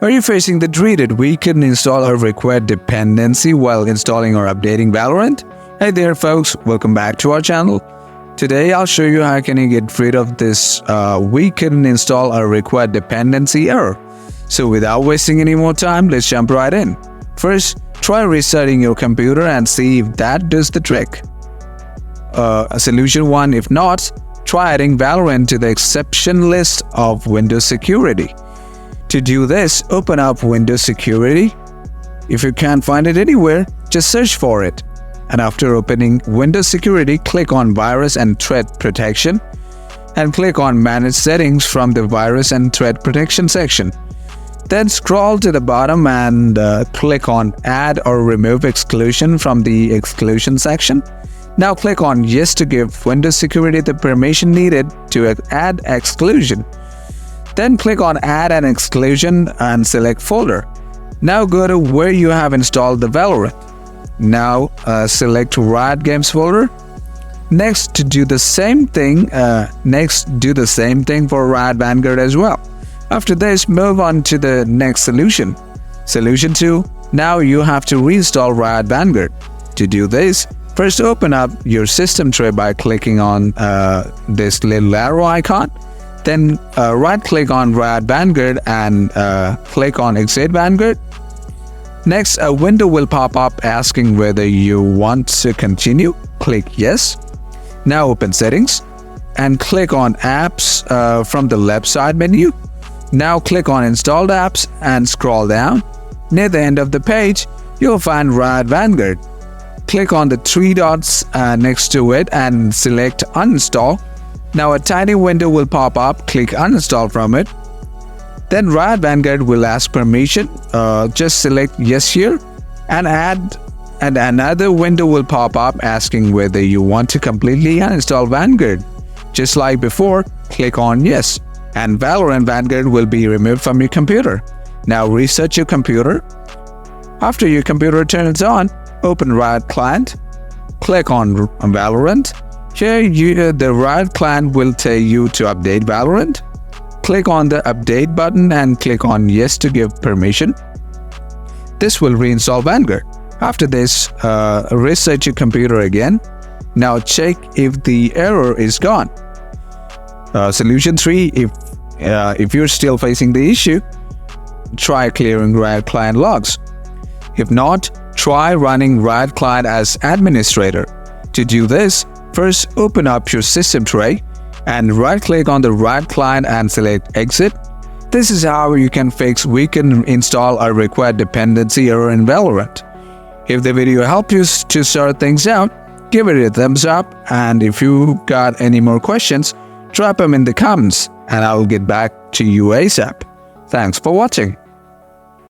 Are you facing the dreaded we couldn't install a required dependency while installing or updating Valorant? Hey there folks, welcome back to our channel. Today I'll show you how can you get rid of this we couldn't install a required dependency error. So without wasting any more time, let's jump right in. First, try restarting your computer and see if that does the trick. Solution 1, if not, try adding Valorant to the exception list of Windows Security. To do this, open up Windows Security. If you can't find it anywhere, just search for it. And after opening Windows Security, click on Virus and Threat Protection and click on Manage Settings from the Virus and Threat Protection section. Then scroll to the bottom and click on Add or Remove Exclusion from the Exclusion section. Now click on Yes to give Windows Security the permission needed to add exclusion. Then click on Add an Exclusion and select Folder. Now go to where you have installed the Valorant. Now select Riot Games folder. Next, do the same thing for Riot Vanguard as well. After this, move on to the next solution. Solution 2. Now you have to reinstall Riot Vanguard. To do this, first open up your system tray by clicking on this little arrow icon. Then right-click on Riot Vanguard and click on Exit Vanguard. Next, a window will pop up asking whether you want to continue. Click Yes. Now open Settings and click on Apps from the left side menu. Now click on Installed Apps and scroll down. Near the end of the page, you'll find Riot Vanguard. Click on the three dots next to it and select Uninstall. Now a tiny window will pop up, click Uninstall from it. Then Riot Vanguard will ask permission, just select Yes here and another window will pop up asking whether you want to completely uninstall Vanguard. Just like before, click on Yes and Valorant Vanguard will be removed from your computer. Now reset your computer. After your computer turns on, open Riot Client, click on Valorant. Here the Riot Client will tell you to update Valorant. Click on the Update button and click on Yes to give permission. This will reinstall Vanguard. After this, reset your computer again. Now check if the error is gone. Solution 3, if you're still facing the issue, try clearing Riot Client logs. If not, try running Riot Client as administrator. To do this, first open up your system tray and right-click on the Riot Client and select Exit. This is how you can fix we can install a required dependency error in Valorant. If the video helped you to sort things out, give it a thumbs up, and if you got any more questions, drop them in the comments and I'll get back to you ASAP. Thanks for watching.